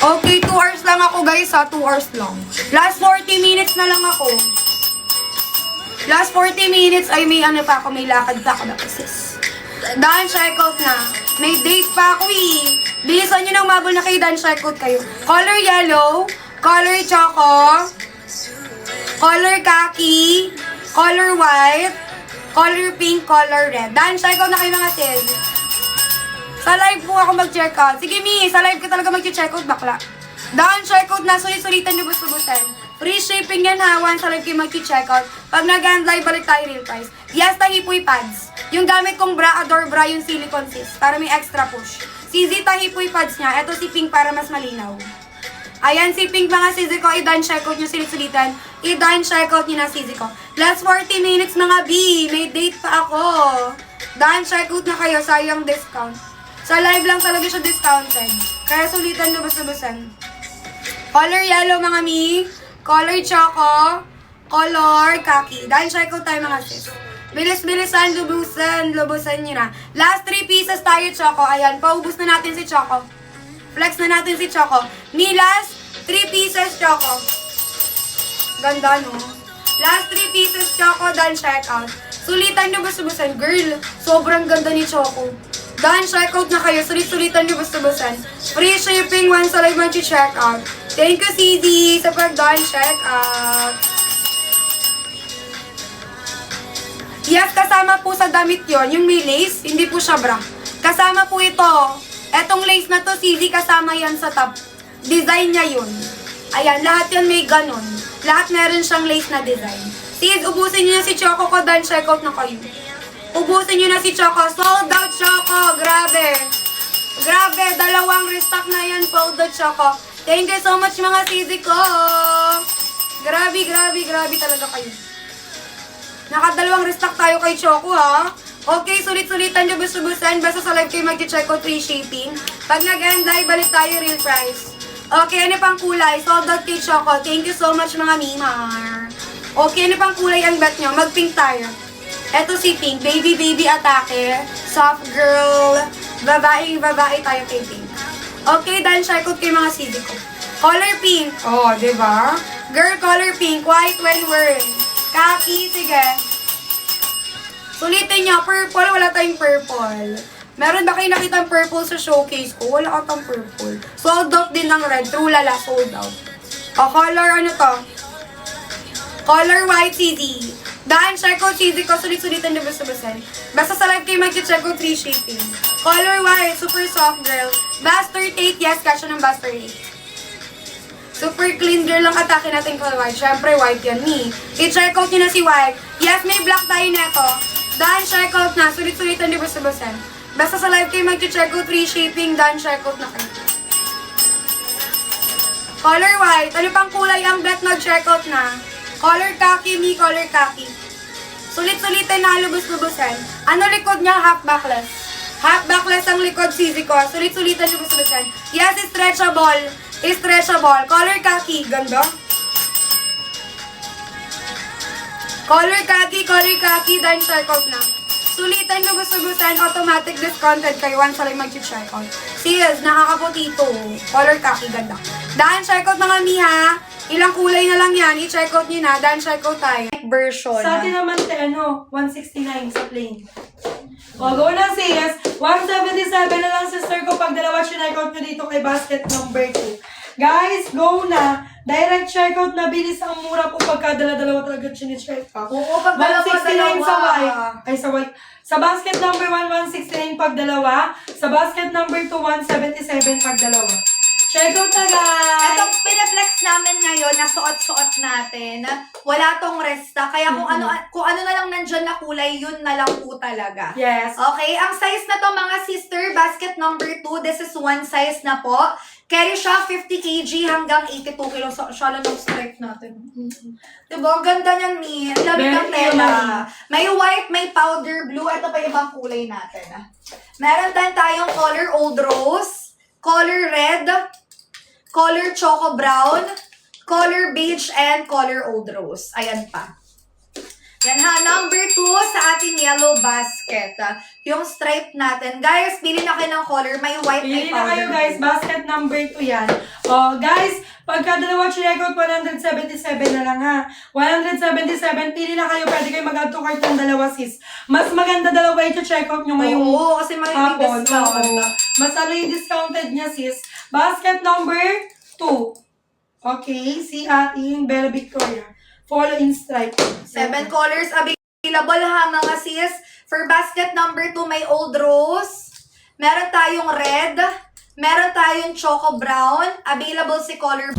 Okay, 2 hours lang ako guys ha, 2 hours lang. Last 40 minutes na lang ako. Last 40 minutes ay may ano pa ako, may lakad pa ako na sis. Dan, check out na. May date pa ako eh. Bilisan nyo nang mabol na kayo, Dan, check out kayo. Color yellow, color choco, color khaki, color white, color pink, color red. Dan, check out na kayo mga sis. Sa live po ako mag-check out. Sige, Mi, sa live ka talaga mag-check out, bakla. Dan, check out na, sulit-sulitan nyo bus-busan. Free shipping yan ha, once sa live kayo mag-check out. Pag nag-hand live, balik tayo real price. Yes, tahipoy pads. Yung gamit kong bra, Adore bra, yung silicone sis, para may extra push. Si Z, tahipoy pads niya. Ito si Pink para mas malinaw. Ayan, si Pink mga sisi ko, i-done checkout nyo sulit-sulitan. I-done checkout nyo na sisi ko. Last 40 minutes mga B, may date pa ako. Done checkout na kayo, sayang discount. Sa live lang talaga siya discounted. Kaya sulitan lubos-lubosan. Color yellow mga Mi, color choco, color khaki. Done checkout tayo mga sis. Bilis-bilisan, lubusan nyo na. Last 3 pieces tayo, Choco. Ayan, paubos na natin si Choco. Flex na natin si Choco. Ni last 3 pieces, Choco. Ganda, no? Last 3 pieces, Choco, done check out. Sulitan nyo bus-busan. Girl, sobrang ganda ni Choco. Done check out na kayo. Sulit-sulitan nyo bus-busan. Free shipping once sa live mag-check out. Thank you, CZ, sa pag-done check out. Yes, kasama po sa damit yon yung may lace, hindi po siya bra. Kasama po ito. Etong lace na to, CZ, kasama yan sa top. Design niya yun. Ayan, lahat yan may ganon. Lahat meron siyang lace na design. Sis, ubusin niyo na si Choco ko, dahil check out na kayo. Ubusin niyo na si Choco. Sold out, Choco. Grabe. Grabe, 2 restock na yan. Sold out, Choco. Thank you so much mga CZ ko. Grabe, grabe, grabe talaga kayo. Naka 2 restock tayo kay Choco ha. Okay, sulit-sulitan nyo bus-busan. Basta sa live kayo mag-check out free shipping. Pag nag-end live, balik tayo real price. Okay, ano pang kulay? Sold out kay Choco. Thank you so much mga Mimar. Okay, ano pang kulay ang bet nyo? Mag-pink tayo. Eto si Pink. Baby, baby atake. Soft girl. Babae tayo kay Pink. Okay, dahil check out kay mga CD ko. Color pink. Oh, diba? Girl, color pink. White when wearing. Khaki, sige. Sulitin niya, purple, wala tayong purple. Meron ba kayo nakitang purple sa showcase ko? Wala katang purple. Sold out din ng red. True lala, sold out. O, color ano to? Color white CD. Daan, check out CD ko, sulit-sulitan na basta-basan. Basta sa live kayo mag-check out free shipping. Color white, super soft girl. Bastard 8, yes, kasya ng Bastard 8. Super clean girl lang atake natin color white. Siyempre, white yan, ni. I-check out nyo na si white. Yes, may black tayo neto. Daan, check out na. Sulit-sulitan na basta-basan. Basta sa live kayo mag-check out free shipping. Daan, check out na kayo. Color white. Ano pang kulay ang bet mag-check out na? Color khaki, Mi, color khaki. Sulit-sulitan na lubos-lubosan. Ano likod niya? Half backless. Half backless ang likod, CZ ko. Sulit-sulitan lubos-lubosan. Yes, stretchable. Stretchable. Color khaki. Ganda. Color khaki, dahil check out na. Sulitan lubos-lubosan. Automatic discounted kayo once lang mag-check out. Sis, nakakaputi ito. Color khaki, ganda. Dahil check out mga Mi ha. Ilang kulay na lang yan. I-check out nyo na. Dahil check out tayo. Version. Sa atin naman, 169 sa plain. O, go na sis. 177 na lang sister ko pag dalawa check out nyo dito kay basket number 2. Guys, go na. Direct checkout na bilis ang mura po pagka dala-dalawa talaga check out. Oo, pag dalawa. 169 sa white. Ay, sa white. Sa basket number 1, 169 pag dalawa. Sa basket number 2, 177 pag dalawa. Checkout na guys! Itong pinaflex namin ngayon na suot-suot natin, wala tong resta. Kaya kung ano na lang nandyan na kulay, yun na lang po talaga. Yes. Okay, ang size na to mga sister, basket number 2, this is one size na po. Carry siya 50 kg hanggang 82 kg. So, siya lang ng stripe natin. Diba? Ang ganda niyan, Mi. Ang lamig ng tela. May white, may powder blue. Ito pa ibang kulay natin. Meron din tayong color old rose, color red, color choco brown, color beige, and color old rose. Ayan pa. Yan ha, number 2 sa ating yellow basket. Yung stripe natin. Guys, pili na kayo ng color. May white, may Pili na kayo powder. guys, basket number 2 yan. O guys, pagka dalawa chinekout, 177 na lang ha. 177, pili na kayo, pwede kayo mag-add to cart ng dalawa sis. Mas maganda dalawa ito checkout nyo ngayong Oo, kasi may hapon. discount. Oo. Mas ano yung discounted niya sis. Basket number 2. Okay, si ating Bella Victoria. Follow in stripe. 7 colors available ha mga sis. For basket number 2, may old rose. Meron tayong red. Meron tayong choco brown. Available si color.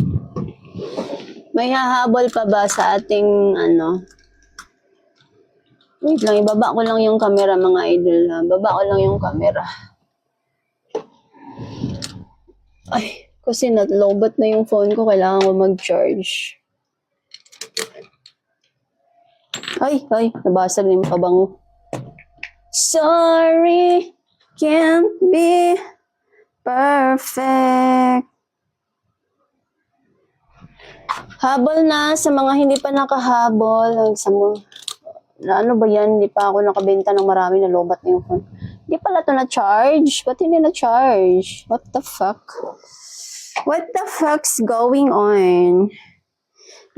May hahabol pa ba sa ating ano? Wait lang, ibaba ko lang yung camera mga idol ha. Baba ko lang yung camera. Ay, kasi nalobat na yung phone ko. Kailangan ko mag-charge. Ay, nabasag na yung pabango. Sorry, can't be perfect. Habol na sa mga hindi pa nakahabol. Ano ba yan? Hindi pa ako nakabenta ng marami, nalobat na yung phone. Hindi pala ito na-charge. Ba't hindi na-charge? What the fuck? What the fuck's going on?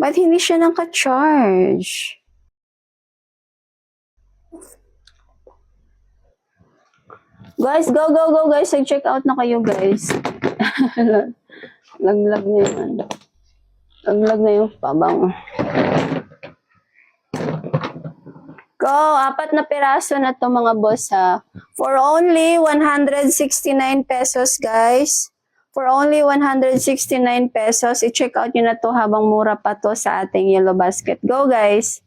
Ba't hindi siya naka-charge? Guys, go guys. Check out na kayo guys. Laglag na yung ano. Laglag na yung pabang. Go! 4 na piraso na to mga boss ha. For only 169 pesos guys. For only 169 pesos. I-check out nyo na to habang mura pa to sa ating yellow basket. Go guys!